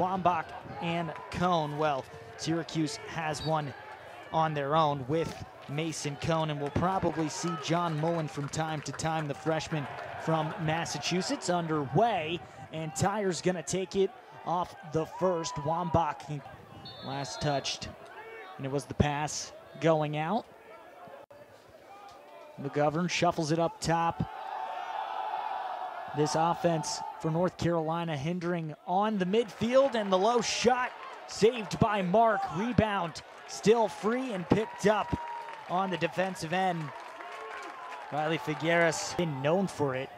Wambach and Cone. Well, Syracuse has one on their own with Mason Cone, and we'll probably see John Mullen from time to time, the freshman from Massachusetts, underway, and Tyer's gonna take it off the first. Wambach last touched, and it was the pass going out. McGovern shuffles it up top. This offense for North Carolina hindering on the midfield, and the low shot saved by Mark. Rebound still free and picked up on the defensive end. Riley Figueres been known for it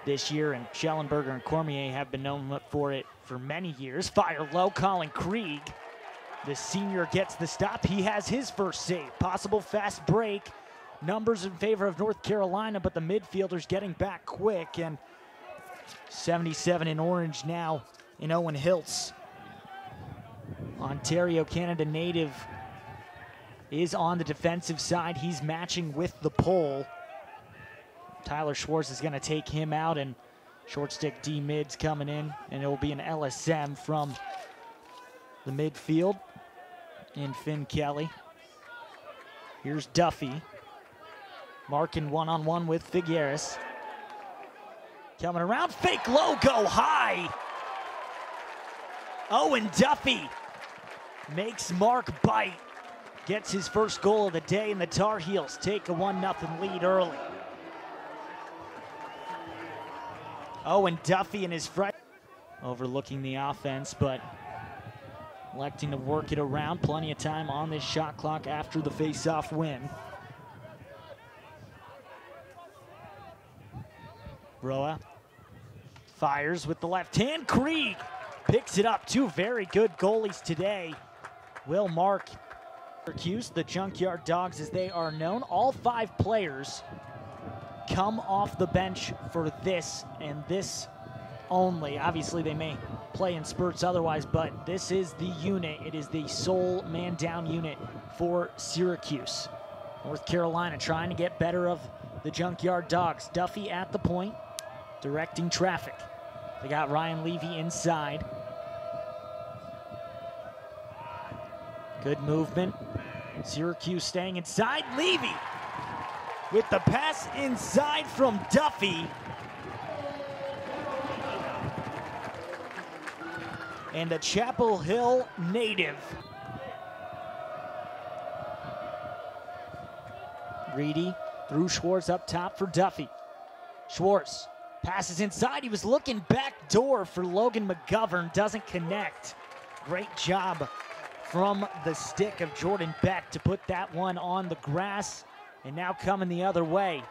this year, and Schellenberger and Cormier have been known for it for many years. Fire low, Colin Krieg. The senior gets the stop. He has his first save. Possible fast break. Numbers in favor of North Carolina, but the midfielders getting back quick, and 77 in orange now in Owen Hiltz. Ontario, Canada native, is on the defensive side. He's matching with the pole. Tyler Schwartz is going to take him out, and short stick D mids coming in, and it will be an LSM from the midfield in Finn Kelly. Here's Duffy. Marking one-on-one with Figueres. Coming around, fake low, go high. Owen Duffy makes Mark bite. Gets his first goal of the day, and the Tar Heels take a 1-0 lead early. Owen Duffy and his friend overlooking the offense, but electing to work it around. Plenty of time on this shot clock after the face-off win. Roa fires with the left hand. Krieg picks it up. Two very good goalies today. Will Mark. Syracuse, the Junkyard Dogs as they are known. All 5 players come off the bench for this and this only. Obviously they may play in spurts otherwise, but this is the unit. It is the sole man down unit for Syracuse. North Carolina trying to get better of the Junkyard Dogs. Duffy at the point, directing traffic. They got Ryan Levy inside. Good movement. Syracuse staying inside. Levy with the pass inside from Duffy. And a Chapel Hill native. Reedy through Schwartz up top for Duffy. Schwartz passes inside. He was looking back door for Logan McGovern. Doesn't connect. Great job from the stick of Jordan Beck to put that one on the grass. And now coming the other way.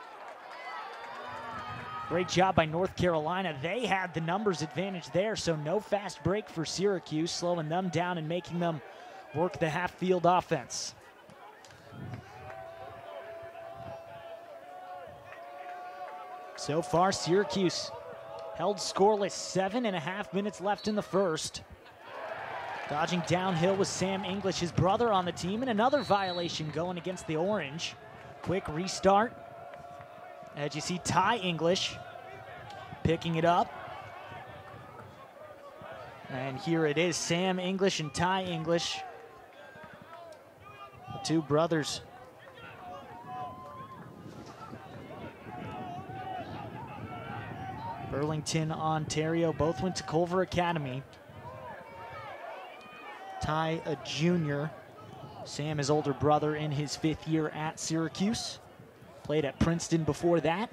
Great job by North Carolina. They had the numbers advantage there, so no fast break for Syracuse, slowing them down and making them work the half-field offense. So far, Syracuse held scoreless. 7.5 minutes left in the first. Dodging downhill was Sam English, his brother on the team, and another violation going against the Orange. Quick restart. As you see, Ty English picking it up. And here it is, Sam English and Ty English. The two brothers. Burlington, Ontario, both went to Culver Academy. Ty, a junior. Sam, his older brother, in his 5th year at Syracuse. Played at Princeton before that.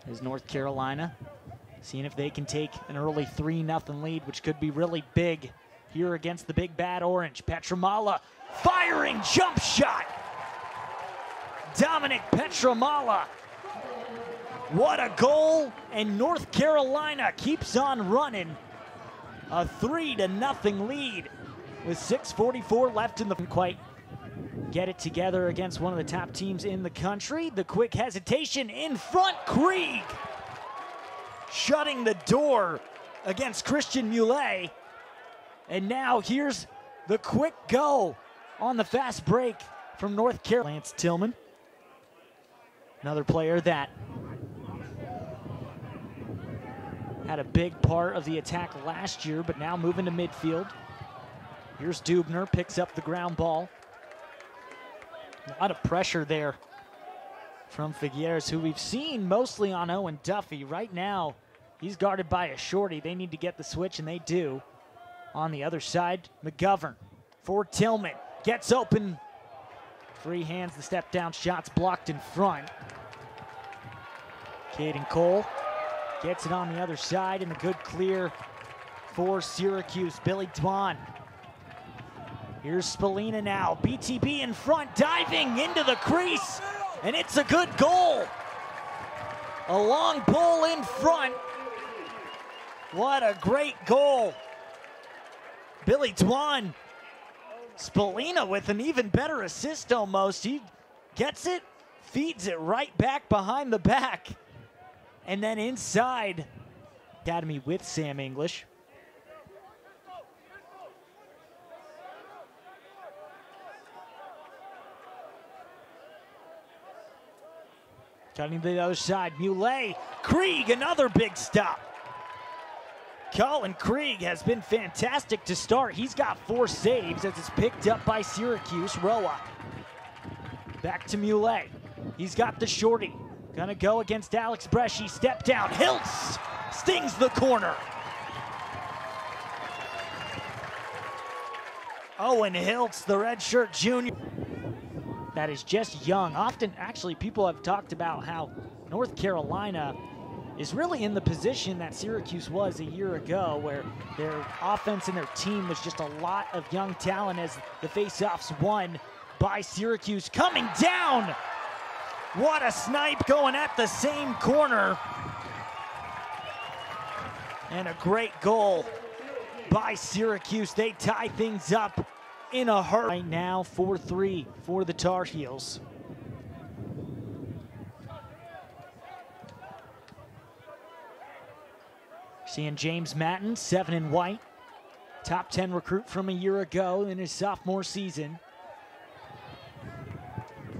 Is North Carolina seeing if they can take an early 3-0 lead, which could be really big here against the big bad Orange. Petramala firing jump shot. Dominic Petramala. What a goal, and North Carolina keeps on running. A 3-0 lead with 6:44 left in the quite get it together against one of the top teams in the country. The quick hesitation in front, Krieg shutting the door against Christian Muley. And now here's the quick go on the fast break from North Carolina. Lance Tillman, another player that had a big part of the attack last year, but now moving to midfield. Here's Dubner, picks up the ground ball. A lot of pressure there from Figueres, who we've seen mostly on Owen Duffy. Right now, he's guarded by a shorty. They need to get the switch, and they do. On the other side, McGovern for Tillman. Gets open. Free hands the step down. Shots blocked in front. Caden Cole gets it on the other side, and a good clear for Syracuse. Billy Dwan. Here's Spallina now. BTB in front, diving into the crease, and it's a good goal. A long pull in front. What a great goal. Billy Dwan. Spallina with an even better assist almost. He gets it, feeds it right back behind the back. And then inside, Academy with Sam English. Cutting to the other side, Muley. Krieg, another big stop. Colin Krieg has been fantastic to start. He's got 4 saves as it's picked up by Syracuse. Roa. Back to Muley. He's got the shorty. Gonna go against Alex Bresci. Step down. Hiltz stings the corner. Owen Hiltz, the redshirt junior. That is just young. Often, actually, people have talked about how North Carolina is really in the position that Syracuse was a year ago, where their offense and their team was just a lot of young talent as the faceoffs won by Syracuse. Coming down! What a snipe going at the same corner. And a great goal by Syracuse. They tie things up in a hurry. Right now, 4-3 for the Tar Heels. Seeing James Matten, 7 in white. Top 10 recruit from a year ago in his sophomore season.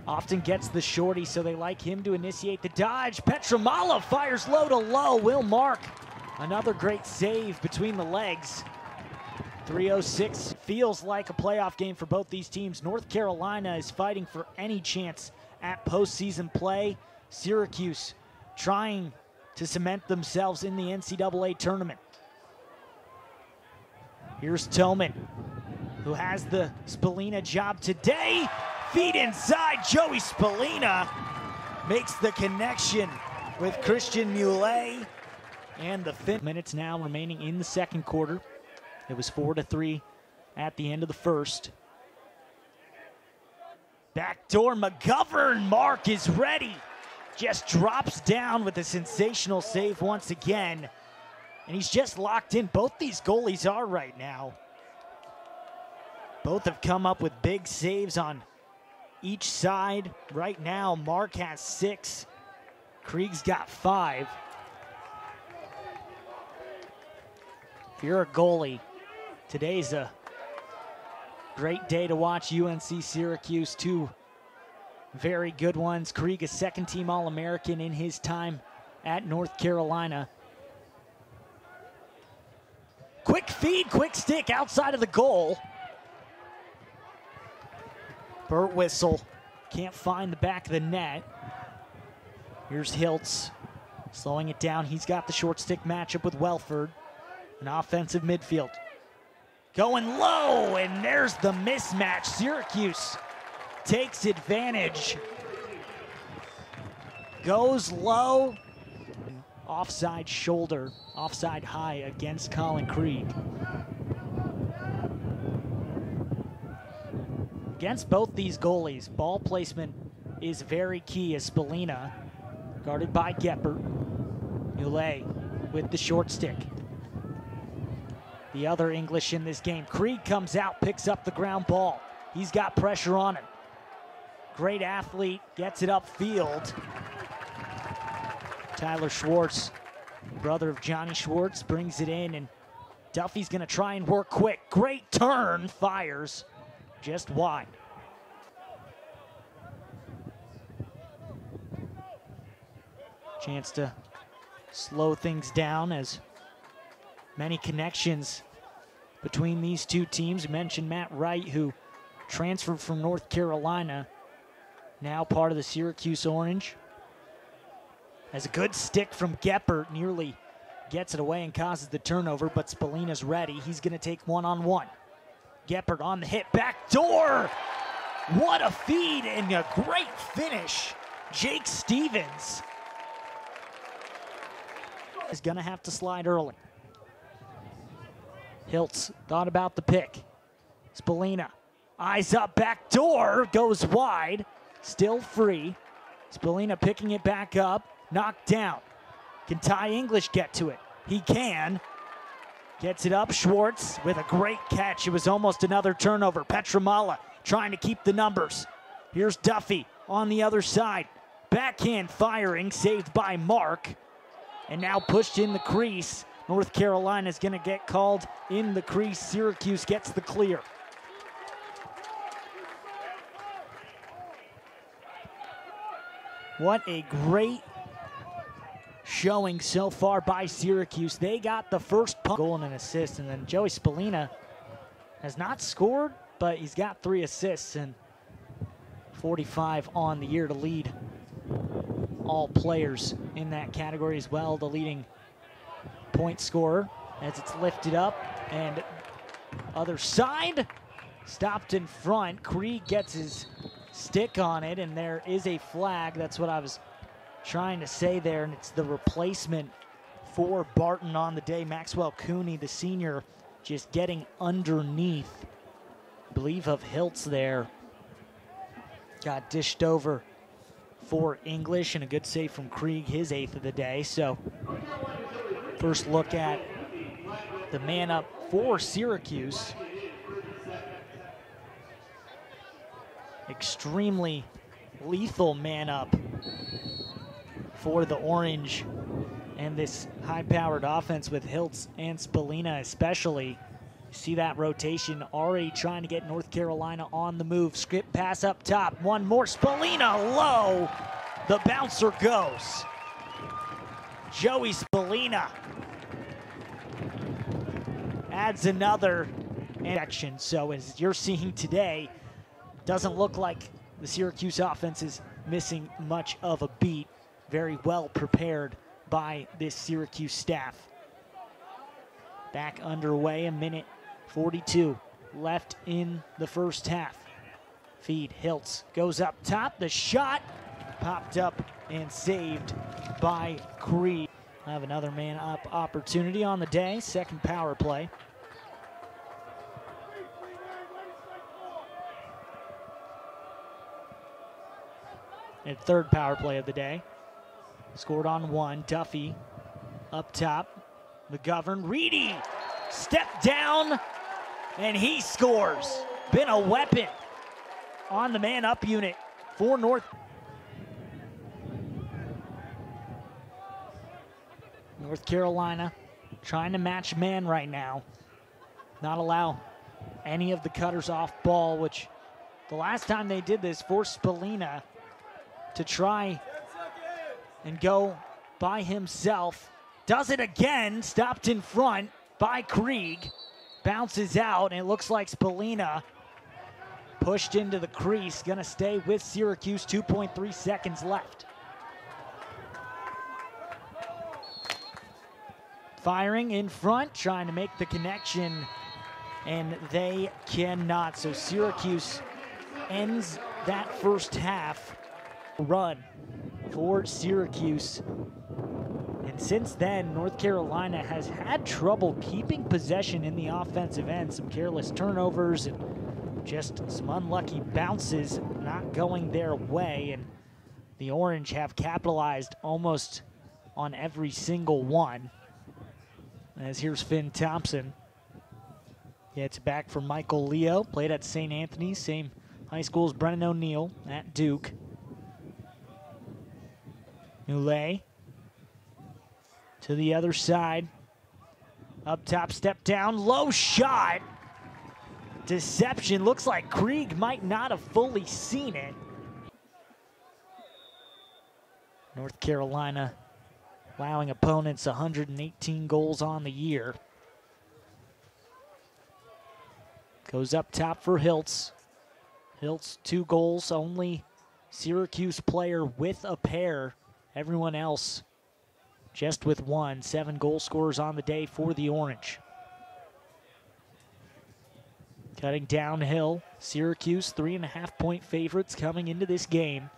Often gets the shorty, so they like him to initiate the dodge. Petramala fires low to low. Will Mark, another great save between the legs. 3:06 feels like a playoff game for both these teams. North Carolina is fighting for any chance at postseason play. Syracuse trying to cement themselves in the NCAA tournament. Here's Tillman, who has the Spallina job today. Feet inside, Joey Spallina makes the connection with Christian Muley. And the 5 minutes now remaining in the second quarter. It was 4-3 at the end of the first. Backdoor McGovern, Mark is ready. Just drops down with a sensational save once again. And he's just locked in. Both these goalies are right now. Both have come up with big saves on each side. Right now, Mark has 6. Krieg's got 5. If you're a goalie, today's a great day to watch UNC Syracuse. 2 very good ones. Krieg, a second-team All-American in his time at North Carolina. Quick feed, quick stick outside of the goal. Burt Whistle can't find the back of the net. Here's Hiltz slowing it down. He's got the short stick matchup with Welford. An offensive midfield. Going low, and there's the mismatch. Syracuse takes advantage. Goes low. Offside shoulder, offside high against Colin Krieg. Against both these goalies, ball placement is very key as Spallina, guarded by Geppert. Muley with the short stick. The other English in this game. Krieg comes out, picks up the ground ball. He's got pressure on him. Great athlete, gets it upfield. Tyler Schwartz, brother of Johnny Schwartz, brings it in, and Duffy's gonna try and work quick. Great turn, fires just wide. Chance to slow things down as Many connections between these two teams. We mentioned Matt Wright, who transferred from North Carolina, now part of the Syracuse Orange. Has a good stick from Geppert, nearly gets it away and causes the turnover, but Spallina's ready. He's going to take one-on-one. Geppert on the hit, back door! What a feed and a great finish. Jake Stevens is going to have to slide early. Hiltz thought about the pick. Spallina, eyes up, back door, goes wide, still free. Spallina picking it back up, knocked down. Can Ty English get to it? He can. Gets it up, Schwartz with a great catch. It was almost another turnover. Petramala trying to keep the numbers. Here's Duffy on the other side. Backhand firing, saved by Mark. And now pushed in the crease. North Carolina is going to get called in the crease. Syracuse gets the clear. What a great showing so far by Syracuse. They got the first goal and an assist, and then Joey Spallina has not scored, but he's got 3 assists and 45 on the year to lead all players in that category as well. The leading point scorer as it's lifted up, and other side, stopped in front. Krieg gets his stick on it, and there is a flag. That's what I was trying to say there, and it's the replacement for Barton on the day. Maxwell Cooney, the senior, just getting underneath, I believe, of Hiltz there. Got dished over for English, and a good save from Krieg, his 8th of the day. So first look at the man up for Syracuse. Extremely lethal man up for the Orange and this high-powered offense with Hiltz and Spallina especially. See that rotation already trying to get North Carolina on the move. Script pass up top. One more. Spallina low. The bouncer goes. Joey Spallina adds another action. So as you're seeing today, doesn't look like the Syracuse offense is missing much of a beat. Very well prepared by this Syracuse staff. Back underway, a minute 42 left in the first half. Feed, Hiltz goes up top. The shot popped up and saved by Krieg. Have another man up opportunity on the day. Second power play. And third power play of the day. Scored on one. Duffy up top. McGovern. Reedy step down, and he scores. Been a weapon on the man up unit for North Carolina. Trying to match man right now. Not allow any of the cutters off ball, which the last time they did this forced Spallina to try and go by himself. Does it again, stopped in front by Krieg. Bounces out, and it looks like Spallina pushed into the crease. Gonna stay with Syracuse, 2.3 seconds left. Firing in front, trying to make the connection, and they cannot. So Syracuse ends that first half run for Syracuse. And since then, North Carolina has had trouble keeping possession in the offensive end. Some careless turnovers and just some unlucky bounces not going their way. And the Orange have capitalized almost on every single one. As here's Finn Thompson. Gets back from Michael Leo. Played at St. Anthony's, same high school as Brennan O'Neill at Duke. Nule to the other side. Up top, step down, low shot. Deception. Looks like Krieg might not have fully seen it. North Carolina allowing opponents 118 goals on the year. Goes up top for Hiltz. Hiltz 2 goals, only Syracuse player with a pair. Everyone else just with 1. 7 goal scorers on the day for the Orange. Cutting downhill, Syracuse 3.5-point favorites coming into this game.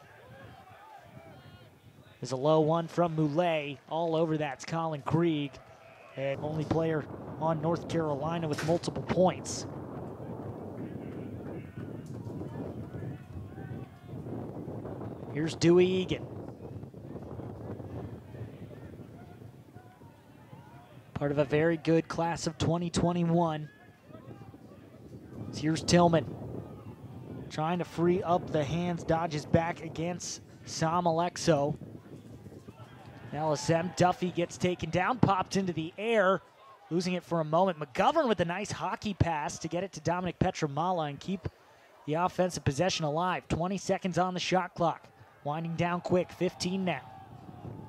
There's a low one from Moulet. All over that's Colin Krieg. And only player on North Carolina with multiple points. Here's Dewey Egan. Part of a very good class of 2021. Here's Tillman. Trying to free up the hands, dodges back against Sam Alexo. LSM, Duffy gets taken down, popped into the air, losing it for a moment. McGovern with a nice hockey pass to get it to Dominic Petramala and keep the offensive possession alive. 20 seconds on the shot clock. Winding down quick, 15 now.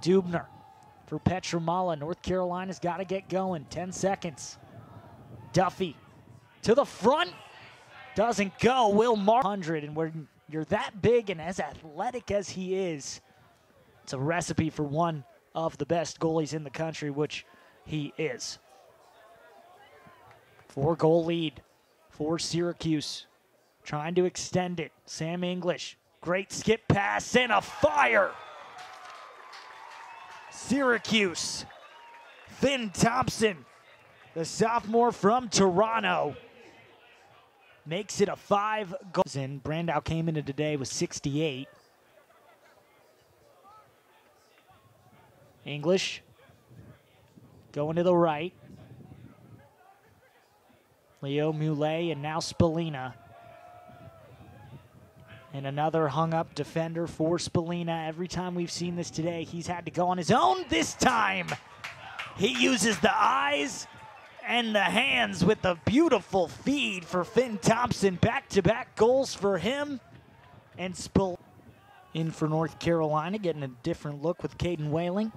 Dubner for Petramala. North Carolina's got to get going. 10 seconds. Duffy to the front. Doesn't go. Will Mark 100, and when you're that big and as athletic as he is, it's a recipe for one of the best goalies in the country, which he is. 4-goal lead for Syracuse. Trying to extend it. Sam English. Great skip pass and a fire. Syracuse. Finn Thompson, the sophomore from Toronto, makes it a 5-goal. And Brandow came into today with 68. English going to the right. Leo Moulet and now Spallina. And another hung-up defender for Spallina. Every time we've seen this today, he's had to go on his own. This time, he uses the eyes and the hands with a beautiful feed for Finn Thompson. Back-to-back goals for him. And Spallina in for North Carolina, getting a different look with Caden Whaling.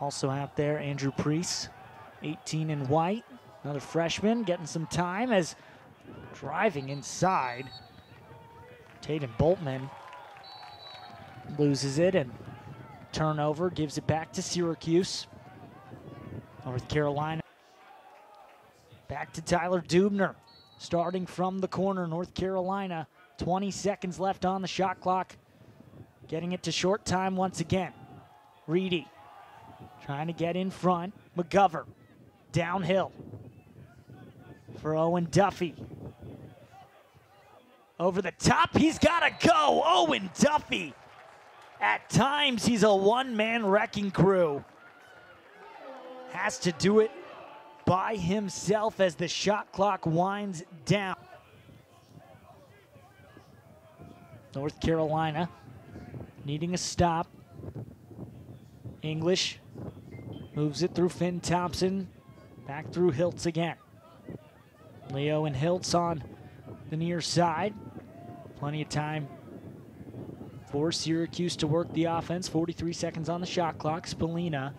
Also out there, Andrew Priest, 18 in white. Another freshman getting some time as driving inside. Tatum Boltman loses it, and turnover gives it back to Syracuse. North Carolina back to Tyler Dubner, starting from the corner. North Carolina, 20 seconds left on the shot clock. Getting it to short time once again. Reedy trying to get in front. McGovern downhill for Owen Duffy. Over the top, he's got to go. Owen Duffy. At times, he's a one-man wrecking crew. Has to do it by himself as the shot clock winds down. North Carolina needing a stop. English moves it through Finn Thompson. Back through Hiltz again. Leo and Hiltz on the near side. Plenty of time for Syracuse to work the offense. 43 seconds on the shot clock. Spallina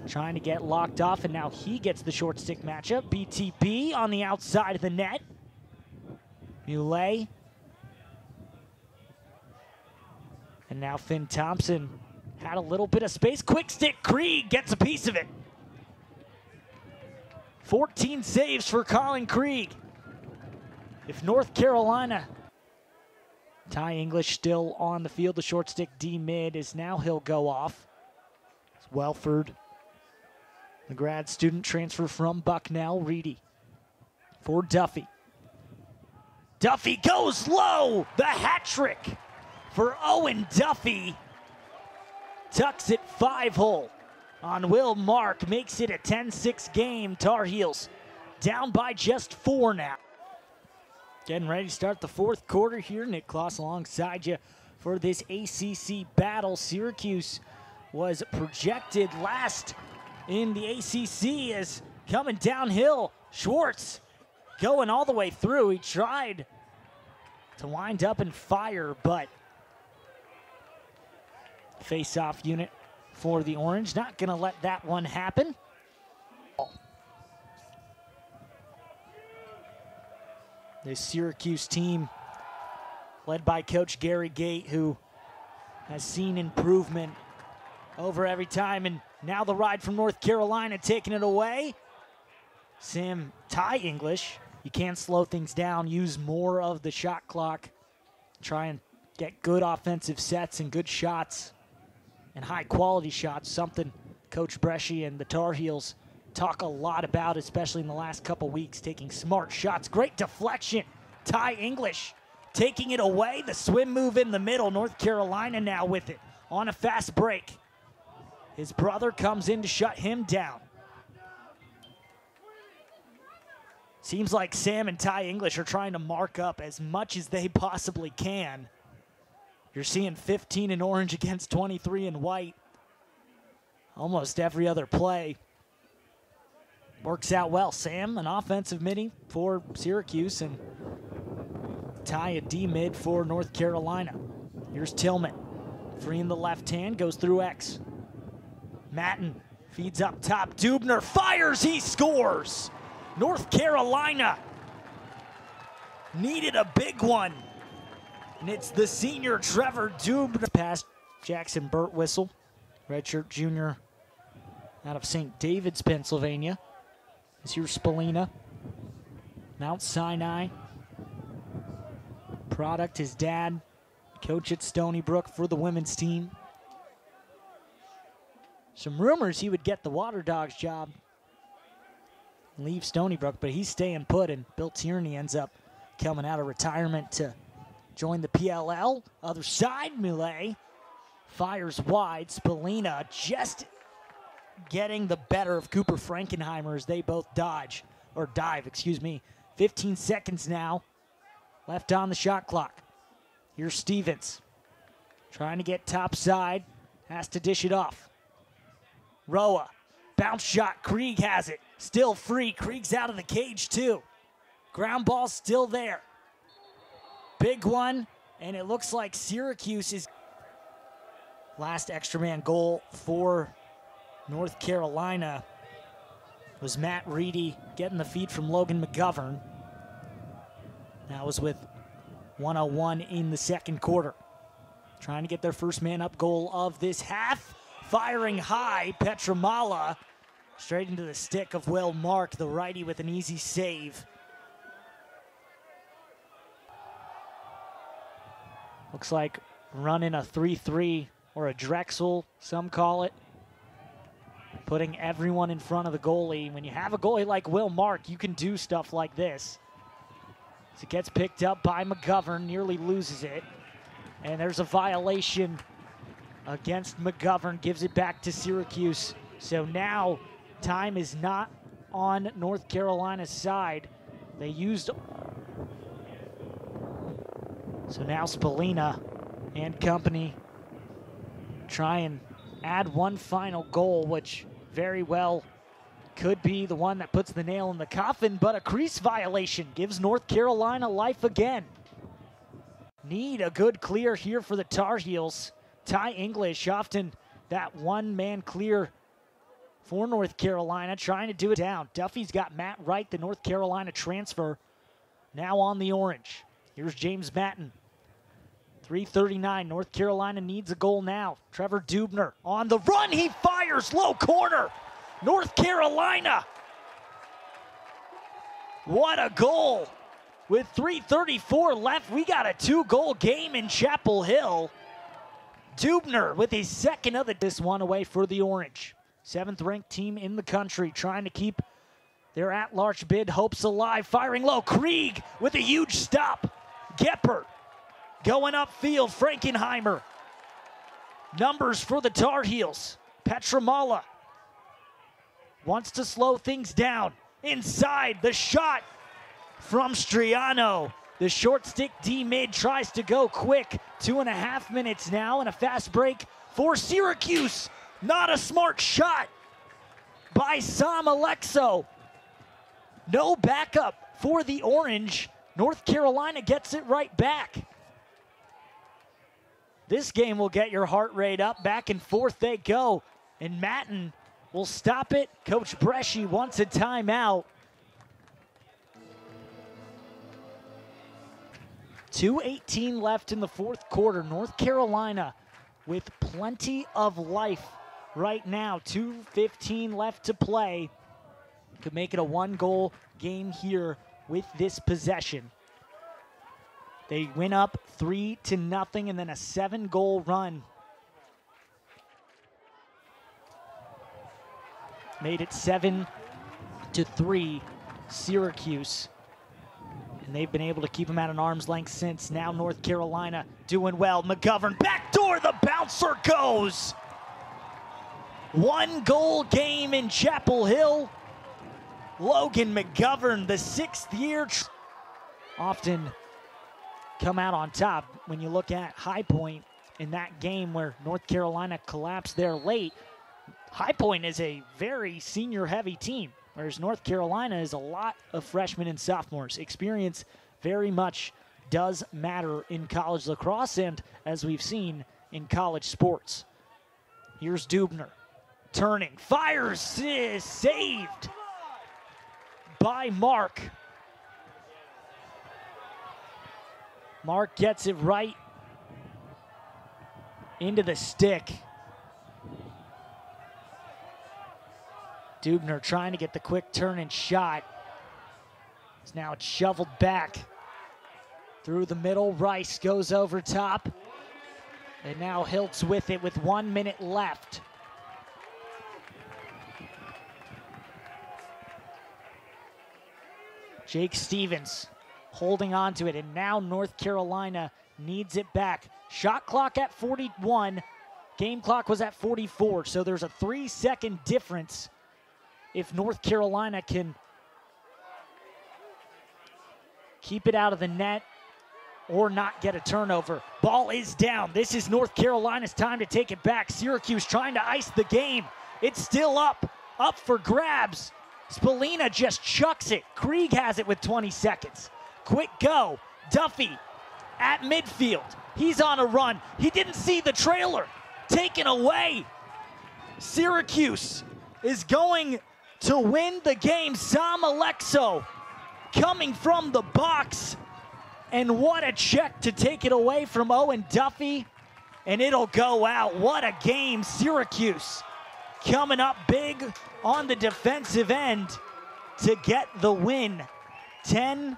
trying to get locked off, and now he gets the short stick matchup. BTB on the outside of the net. Moulet. And now Finn Thompson had a little bit of space. Quick stick, Krieg gets a piece of it. 14 saves for Colin Krieg. If North Carolina, Ty English still on the field. The short stick D mid is now he'll go off. It's Welford, the grad student transfer from Bucknell. Reedy for Duffy. Duffy goes low. The hat trick for Owen Duffy. Tucks it 5-hole on Will Mark. Makes it a 10-6 game. Tar Heels down by just 4 now. Getting ready to start the fourth quarter here. Nick Kloss alongside you for this ACC battle. Syracuse was projected last in the ACC as coming downhill. Schwartz going all the way through. He tried to wind up and fire, but face-off unit for the Orange. Not going to let that one happen. This Syracuse team, led by Coach Gary Gate, who has seen improvement over every time. And now the ride from North Carolina taking it away. Ty English, you can't slow things down. Use more of the shot clock. Try and get good offensive sets and good shots and high-quality shots, something Coach Bresci and the Tar Heels talk a lot about, especially in the last couple weeks, taking smart shots. Great deflection. Ty English taking it away. The swim move in the middle. North Carolina now with it on a fast break. His brother comes in to shut him down. Seems like Sam and Ty English are trying to mark up as much as they possibly can. You're seeing 15 in orange against 23 in white. Almost every other play works out well. Sam, an offensive midi for Syracuse, and Ty, a D mid for North Carolina. Here's Tillman, free in the left hand, goes through X. Matten feeds up top. Dubner fires, he scores! North Carolina needed a big one. And it's the senior Trevor Dubner. Past Jackson Burtwhistle, redshirt junior out of St. David's, Pennsylvania. Is here Spallina, Mount Sinai. Product, his dad, coach at Stony Brook for the women's team. Some rumors he would get the Water Dogs job, leave Stony Brook, but he's staying put, and Bill Tierney ends up coming out of retirement to join the PLL. Other side, Millet fires wide. Spallina just getting the better of Cooper Frankenheimer as they both dive, 15 seconds now left on the shot clock. Here's Stevens trying to get top side, has to dish it off. Roa, bounce shot, Krieg has it, still free. Krieg's out of the cage too. Ground ball still there. Big one, and it looks like Syracuse is last extra man goal for North Carolina was Matt Reedy getting the feed from Logan McGovern. That was with 1:01 in the second quarter. Trying to get their first man up goal of this half. Firing high, Petramala straight into the stick of Will Mark, the righty, with an easy save. Looks like running a 3-3 or a Drexel, some call it. Putting everyone in front of the goalie. When you have a goalie like Will Mark, you can do stuff like this. So it gets picked up by McGovern, nearly loses it. And there's a violation against McGovern, gives it back to Syracuse. So now time is not on North Carolina's side. They used... So now Spallina and company try and add one final goal, which very well could be the one that puts the nail in the coffin, but a crease violation gives North Carolina life again. Need a good clear here for the Tar Heels. Ty English, often that one-man clear for North Carolina, trying to do it down. Duffy's got Matt Wright, the North Carolina transfer, now on the orange. Here's James Matten. 3:39, North Carolina needs a goal now. Trevor Dubner on the run, he fires, low corner. North Carolina. What a goal. With 3:34 left, we got a 2-goal game in Chapel Hill. Dubner with his second of this one away for the Orange. 7th-ranked team in the country, trying to keep their at-large bid hopes alive. Firing low, Krieg with a huge stop. Gepper going upfield, Frankenheimer. Numbers for the Tar Heels. Petramala wants to slow things down. Inside, the shot from Striano. The short stick D-mid tries to go quick. 2.5 minutes now, and a fast break for Syracuse. Not a smart shot by Sam Alexo. No backup for the Orange. North Carolina gets it right back. This game will get your heart rate up. Back and forth they go. And Matten will stop it. Coach Bresci wants a timeout. 2:18 left in the fourth quarter. North Carolina with plenty of life right now. 2:15 left to play. Could make it a one-goal game here with this possession. They went up 3-0 and then a 7-goal run. Made it 7-3 Syracuse. And they've been able to keep them at an arm's length since. Now North Carolina doing well. McGovern, backdoor, the bouncer goes. 1-goal game in Chapel Hill. Logan McGovern, the 6th year, often come out on top. When you look at High Point in that game where North Carolina collapsed there late, High Point is a very senior-heavy team, whereas North Carolina is a lot of freshmen and sophomores. Experience very much does matter in college lacrosse and, as we've seen, in college sports. Here's Dubner, turning, fires, saved by Mark. Mark gets it right into the stick. Dubner trying to get the quick turn and shot. It's now shoveled back through the middle. Rice goes over top. And now Hiltz with it with 1 minute left. Jake Stevens holding on to it, and now North Carolina needs it back. Shot clock at 41, game clock was at 44, so there's a 3-second difference if North Carolina can keep it out of the net or not get a turnover. Ball is down. This is North Carolina's time to take it back. Syracuse trying to ice the game. It's still up for grabs. Spallina just chucks it. Krieg has it with 20 seconds. Quick go. Duffy at midfield. He's on a run. He didn't see the trailer. Taken away. Syracuse is going to win the game. Sam Alexo coming from the box. And what a check to take it away from Owen Duffy. And it'll go out. What a game. Syracuse coming up big on the defensive end to get the win. 10-9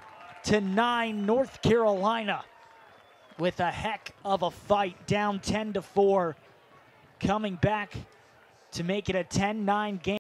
North Carolina with a heck of a fight, down 10-4, coming back to make it a 10-9 game.